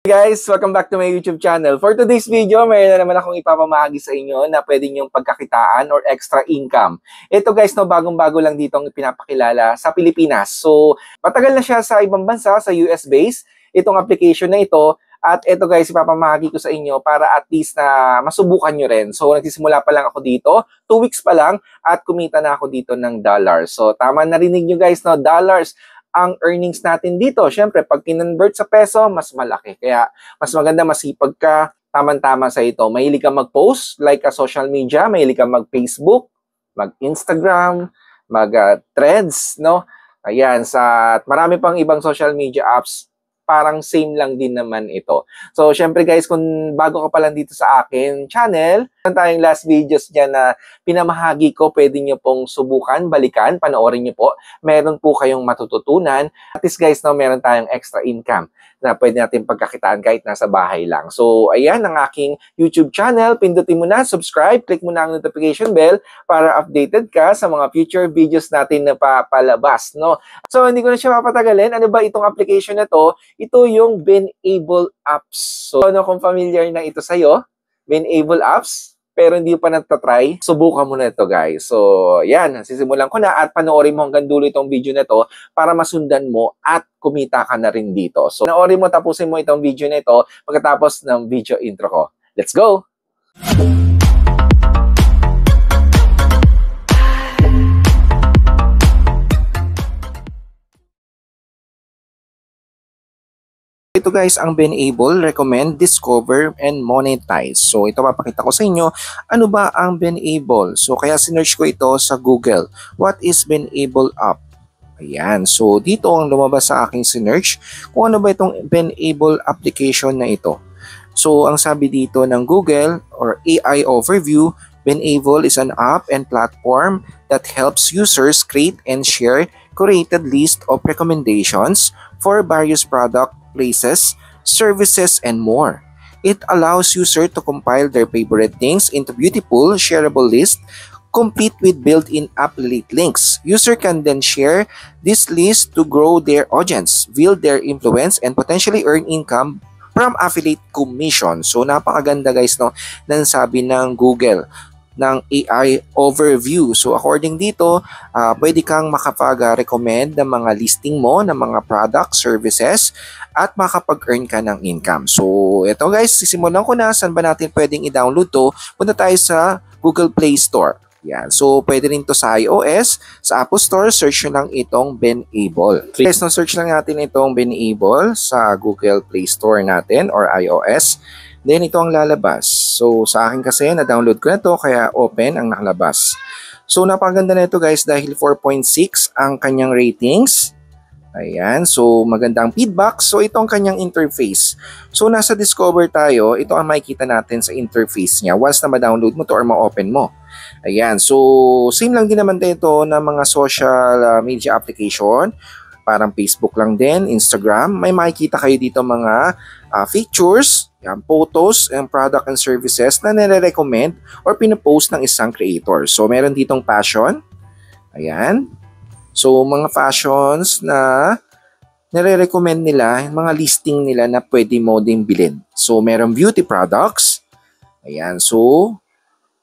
Guys, welcome back to my YouTube channel. For today's video, mayroon na naman akong ipapamahagi sa inyo na pwede nyong pagkakitaan or extra income. Ito guys, no, bagong-bago lang dito ang pinapakilala sa Pilipinas. So, matagal na siya sa ibang bansa, sa US base, itong application na ito. At ito guys, ipapamahagi ko sa inyo para at least na masubukan nyo rin. So, nagsisimula pa lang ako dito, 2 weeks pa lang, at kumita na ako dito ng dollars. So, tama narinig nyo guys, no, dollars ang earnings natin dito. Siyempre, pag kinonvert sa peso, mas malaki. Kaya, mas maganda masipag ka, tama-tama sa ito. Mahilig ka mag-post, like a social media, mahilig ka mag-Facebook, mag-Instagram, mag-threads, no? Ayan, marami pang ibang social media apps, parang same lang din naman ito. So, syempre guys, kung bago ka pa lang dito sa akin channel, meron tayong last videos dyan na pinamahagi ko, pwede nyo pong subukan, balikan, panoorin nyo po. Meron po kayong matututunan. At least guys, no, meron tayong extra income na pwede natin pagkakitaan kahit nasa bahay lang. So, ayan ang aking YouTube channel. Pindutin mo na, subscribe, click mo na ang notification bell para updated ka sa mga future videos natin na papalabas, no? So, hindi ko na siya mapatagalin. Ano ba itong application na to? Ito yung Benable Apps. So, ano kung familiar na ito sa'yo? Benable Apps? Pero hindi pa natatry, subukan mo na ito guys. So, yan, sisimulan ko na at panoorin mo hanggang dulo itong video na ito para masundan mo at kumita ka na rin dito. So, panoorin mo, tapusin mo itong video na ito pagkatapos ng video intro ko. Let's go! Ito guys ang Benable, recommend, discover, and monetize. So ito papakita ko sa inyo, ano ba ang Benable? So kaya sinearch ko ito sa Google. What is Benable app? Ayan, so dito ang lumabas sa aking sinearch kung ano ba itong Benable application na ito. So ang sabi dito ng Google or AI overview, Benable is an app and platform that helps users create and share curated list of recommendations for various product places, services, and more. It allows users to compile their favorite things into beautiful, shareable list, complete with built-in affiliate links. User can then share this list to grow their audience, build their influence, and potentially earn income from affiliate commission. So napakaganda guys, no, ng sabi ng Google ng AI overview. So according dito, pwede kang makapag-recommend ng mga listing mo ng mga product, services, at makapag-earn ka ng income. So ito guys, sisimulan ko na. Saan ba natin pwedeng i-download to? Punta tayo sa Google Play Store. Yan. So pwede rin to sa iOS, sa Apple Store, search nyo lang itong Benable. Guys, no, search lang natin itong Benable sa Google Play Store natin or iOS. Then ito ang lalabas. So sa akin kasi na-download ko na to kaya open ang nakalabas. So napakaganda na ito guys dahil 4.6 ang kanyang ratings. Ayan, so magandang feedback. So ito ang kanyang interface. So nasa discover tayo, ito ang makikita natin sa interface niya once na ma-download mo to or ma-open mo. Ayan, so same lang din naman dito ng mga social media application. Parang Facebook lang din, Instagram. May makikita kayo dito mga features, yan, photos, and product and services na nire-recommend or pinopost ng isang creator. So meron ditong fashion. Ayan. So mga fashions na nire-recommend nila, mga listing nila na pwede mo din bilhin. So meron beauty products. Ayan. So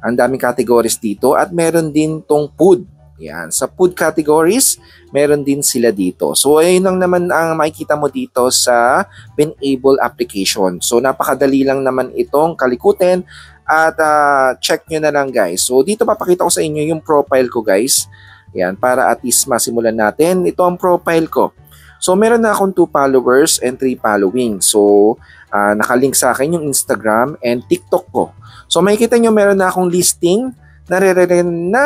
ang daming categories dito at meron din tong food. Yan, sa food categories, meron din sila dito. So, ayun lang naman ang makikita mo dito sa Benable application. So, napakadali lang naman itong kalikutin at check nyo na lang guys. So, dito papakita ko sa inyo yung profile ko guys. Yan, para at least masimulan natin. Ito ang profile ko. So, meron na akong 2 followers and 3 following. So, nakalink sa akin yung Instagram and TikTok ko. So, makikita nyo meron na akong listing na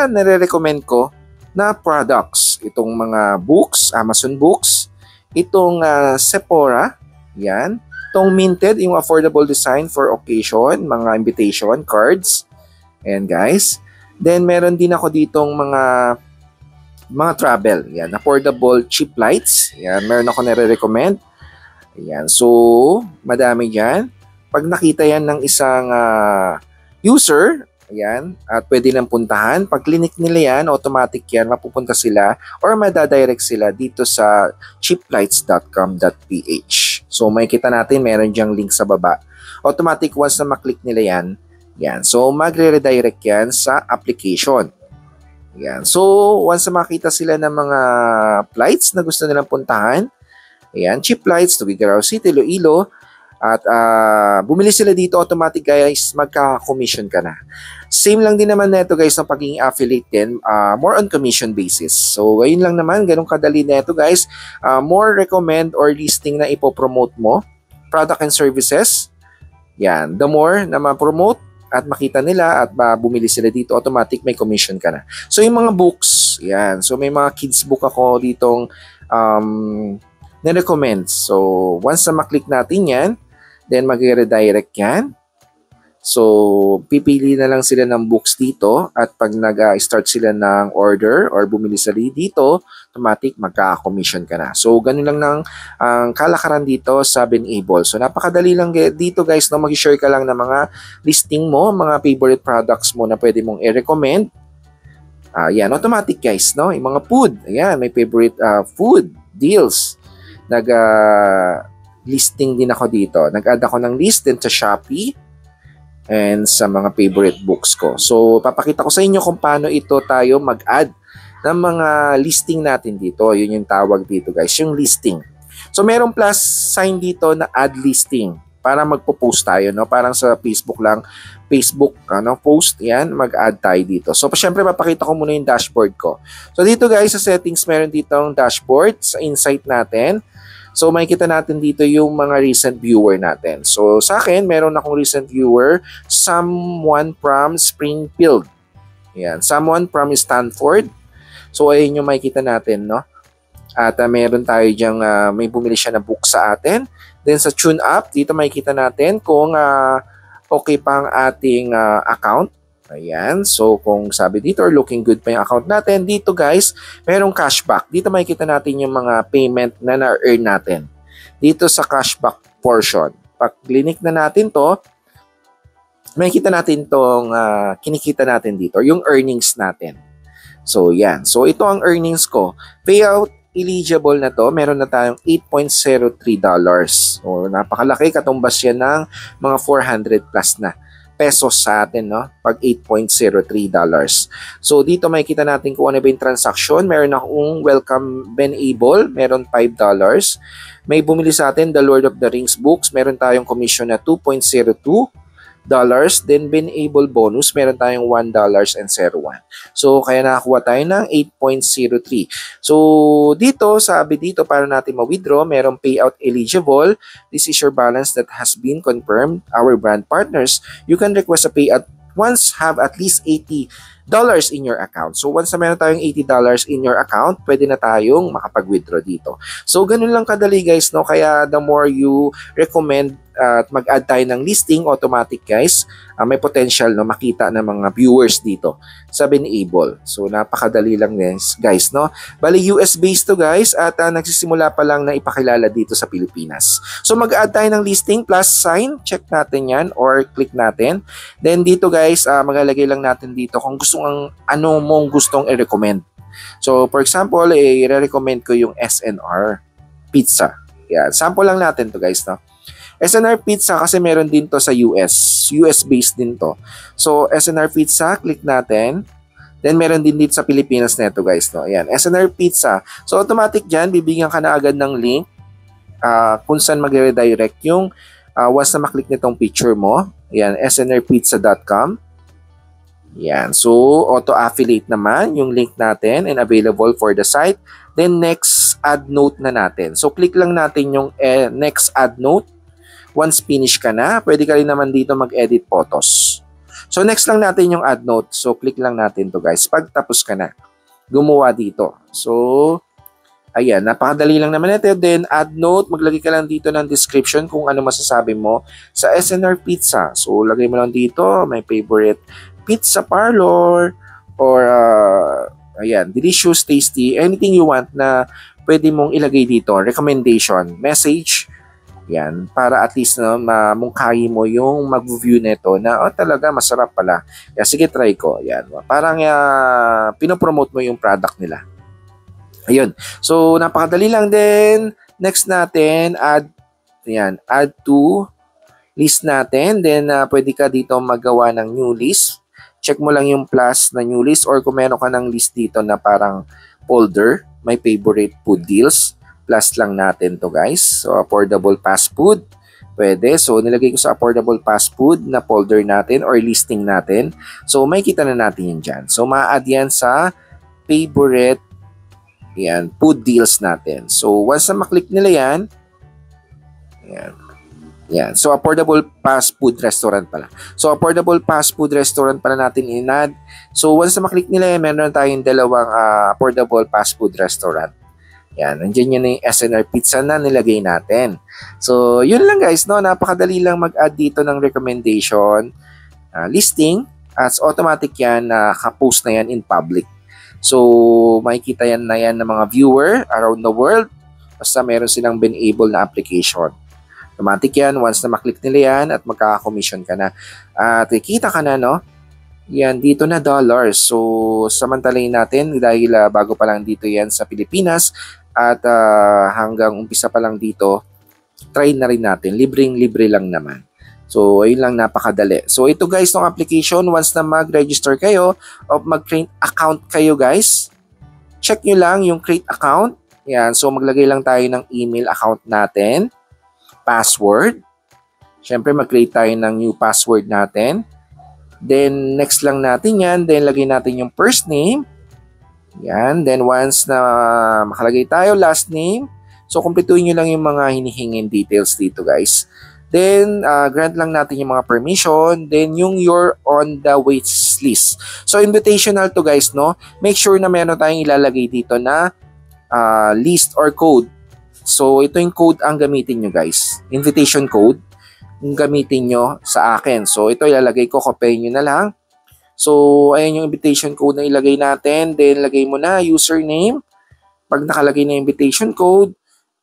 nare-recommend ko na products. Itong mga books, Amazon books, itong Sephora, yan. Itong Minted, yung affordable design for occasion, mga invitation cards. Ayan guys. Then meron din ako ditong mga travel, yan, affordable cheap lights. Yan, meron ako nare-recommend. Ayan, so madami dyan. Pag nakita yan ng isang user, ayan, at pwede lang puntahan. Pag clinic nila yan, automatic yan, mapupunta sila or madadirect sila dito sa cheaplights.com.ph. So makikita natin meron diyang link sa baba. Automatic once na maklik nila yan. So magre-redirect yan sa application. Yan. So once na makita sila ng mga flights na gusto nilang puntahan, ayan, cheap flights to Vigarao City, Iloilo, at bumili sila dito, automatic guys, magka-commission ka na. Same lang din naman neto guys ng pagiging affiliate din, more on commission basis. So ayun lang naman, ganun kadali neto guys. More recommend or listing na ipopromote mo, product and services, yan, the more na ma-promote at makita nila at bumili sila dito, automatic may commission ka na. So yung mga books, yan, so may mga kids book ako ditong na-recommend. So once na maklik natin yan, then mag-redirect yan. So, pipili na lang sila ng books dito at pag nag-start sila ng order or bumili sila dito, automatic magka-commission ka na. So, ganun lang ang kalakaran dito sa Benable. So, napakadali lang dito guys, no? Mag-share ka lang ng mga listing mo, mga favorite products mo na pwede mong i-recommend. Yan, automatic guys, no? Yung mga food, ayan, may favorite food deals. Listing din ako dito. Nag-add ako ng list din sa Shopee and sa mga favorite books ko. So, papakita ko sa inyo kung paano ito tayo mag-add ng mga listing natin dito. Yun yung tawag dito guys, yung listing. So, merong plus sign dito na add listing para magpo-post tayo, no? Parang sa Facebook lang, Facebook, post, yan, mag-add tayo dito. So, syempre, papakita ko muna yung dashboard ko. So, dito guys, sa settings, meron dito ang dashboard sa insight natin. So, makikita natin dito yung mga recent viewer natin. So, sa akin, meron akong recent viewer, someone from Springfield. Yan, someone from Stanford. So, ayun yung makikita natin, no? At meron tayo diyang, may bumili siya na book sa atin. Then, sa tune up, dito makikita natin kung okay pa ang ating account. Ayan, so kung sabi dito or looking good pa yung account natin, dito guys, merong cashback. Dito makikita natin yung mga payment na na-earn natin. Dito sa cashback portion. Pag clinic na natin to, makikita natin tong kinikita natin dito, yung earnings natin. So yan, so ito ang earnings ko. Payout eligible na to, meron na tayong $8.03. So napakalaki, katumbas yan ng mga 400 plus na pesos sa atin, no? Pag $8.03. So, dito makikita natin kung ano ba yung transaction. Meron akong welcome Benable, meron $5. May bumili sa atin, The Lord of the Rings books, meron tayong commission na $2.02. Then, Benable bonus, meron tayong $1.01. So, kaya nakakuha tayo ng 8.03. So, dito, sabi dito, para natin ma-withdraw, merong payout eligible. This is your balance that has been confirmed. Our brand partners, you can request a payout once have at least $80 in your account. So, once na meron tayong $80 in your account, pwede na tayong makapag-withdraw dito. So, ganun lang kadali guys, no? Kaya the more you recommend at mag-add tayo ng listing, automatic guys, may potential no makita ng mga viewers dito sa Benable. So napakadali lang guys, no. Bali US based to guys at nagsisimula pa lang na ipakilala dito sa Pilipinas. So mag-add tayo ng listing, plus sign, check natin yan or click natin. Then dito guys, maglalagay lang natin dito kung ano mong gustong i-recommend. So for example, i-recommend ko yung SNR pizza. Yan, sample lang natin to guys, no. SNR Pizza kasi meron din to sa US based din to. So SNR Pizza, click natin. Then meron din dito sa Pilipinas neto guys, no. Ayan, SNR Pizza. So automatic diyan, bibigyan ka na agad ng link kung saan magre-redirect yung once na maklik nitong picture mo. Ayan, snrpizza.com. Ayan, so auto-affiliate naman yung link natin and available for the site. Then next add note na natin. So click lang natin yung next add note. Once finish ka na, pwede ka rin naman dito mag-edit photos. So next lang natin yung add note. So click lang natin to guys. Pag tapos ka na, gumawa dito. So, ayan, napakadali lang naman ito. Then add note, maglagay ka lang dito ng description kung ano masasabi mo sa SNR Pizza. So lagay mo lang dito, my favorite pizza parlor or ayan, delicious, tasty, anything you want na pwede mong ilagay dito. Recommendation, message, yan, para at least no, mamungkahi mo yung mag-view nito na talaga masarap pala. Kaya sige, try ko. Yan, parang pinopromote mo yung product nila. Ayun. So, napakadali lang din. Next natin, add Ayan, add to list natin. Then, pwede ka dito magawa ng new list. Check mo lang yung plus na new list or kung meron ka ng list dito na parang folder, may favorite food deals. Plus lang natin to guys. So, affordable fast food. Pwede. So, nilagay ko sa affordable fast food na folder natin or listing natin. So, may kita na natin yan dyan. So, ma-add yan sa favorite yan, food deals natin. So, once na maklik nila yan, yan. Yan. So, affordable fast food restaurant pala. So, affordable fast food restaurant pala natin in-add. So, once na maklik nila yan, meron tayong dalawang affordable fast food restaurant. Yan. Nandiyan yun yung SNR Pizza na nilagay natin. So, yun lang guys, no? Napakadali lang mag-add dito ng recommendation, listing, as automatic yan, naka-post na yan in public. So, makikita yan na yan ng mga viewer around the world. Basta meron silang been-able na application. Automatic yan. Once na maklik nila yan at magkaka-commission ka na. At kikita ka na, no? Yan, dito na dollars. So, samantalayin natin dahil bago pa lang dito yan sa Pilipinas at hanggang umpisa pa lang dito, try na rin natin. Libreng-libre lang naman. So, ayun lang, napakadali. So, ito guys, ng application, once na mag-register kayo o mag-create account kayo guys, check nyo lang yung create account. Yan, so maglagay lang tayo ng email account natin, password. Siyempre, mag-create tayo ng new password natin. Then, next lang natin yan. Then, lagay natin yung first name. Yan. Then, once na makalagay tayo, last name. So, kumpletuhin nyo lang yung mga hinihingin details dito guys. Then, grant lang natin yung mga permission. Then, yung you're on the wait list. So, invitational to guys, no? Make sure na meron tayong ilalagay dito na list or code. So, ito yung code ang gamitin nyo guys. Invitation code. Yung gamitin nyo sa akin. So, ito ilalagay ko. Copyin nyo na lang. So, ayan yung invitation code na ilagay natin. Then, lagay mo na username. Pag nakalagay na invitation code,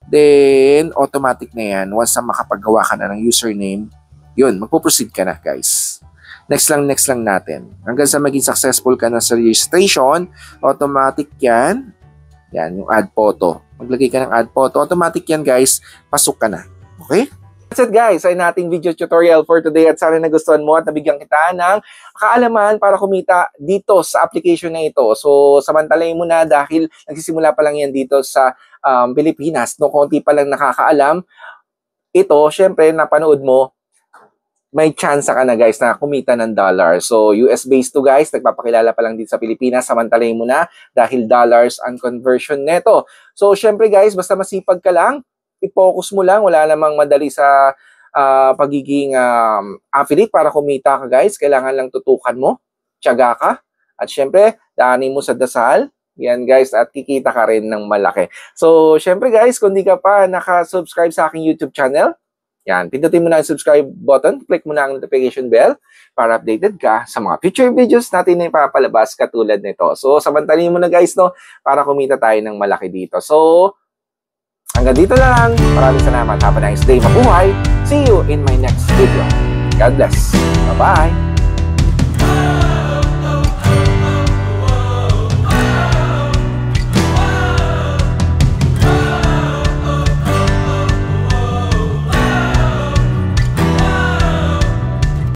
then, automatic na yan. Once na makapagawa ka na ng username, yun, magpo-proceed ka na, guys. Next lang natin. Hanggang sa maging successful ka na sa registration, automatic yan. Yan, yung add photo. Maglagay ka ng add photo. Automatic yan, guys. Pasok ka na. Okay? That's it, guys. Ay nating video tutorial for today at sana nagustuhan mo at nabigyan kita ng kaalaman para kumita dito sa application na ito. So, samantalayin mo na dahil nagsisimula pa lang yan dito sa Pilipinas. No, konti pa lang nakakaalam. Ito, syempre, napanood mo, may chance ka na guys na kumita ng dollar. So, US-based to guys, nagpapakilala pa lang dito sa Pilipinas. Samantalayin mo na dahil dollars ang conversion neto. So, syempre guys, basta masipag ka lang, i-focus mo lang, wala namang madali sa pagiging affiliate para kumita ka guys. Kailangan lang tutukan mo, tiyaga ka, at syempre, daanin mo sa dasal. Yan guys, at kikita ka rin ng malaki. So, syempre guys, kung di ka pa naka-subscribe sa aking YouTube channel, yan, pindutin mo na ang subscribe button, click mo na ang notification bell para updated ka sa mga future videos natin na ipapalabas katulad nito. So, samantalin mo na guys, no, para kumita tayo ng malaki dito. So, hanggang dito na lang. Maraming salamat. Have a nice day. Mabuhay. See you in my next video. God bless. Bye-bye.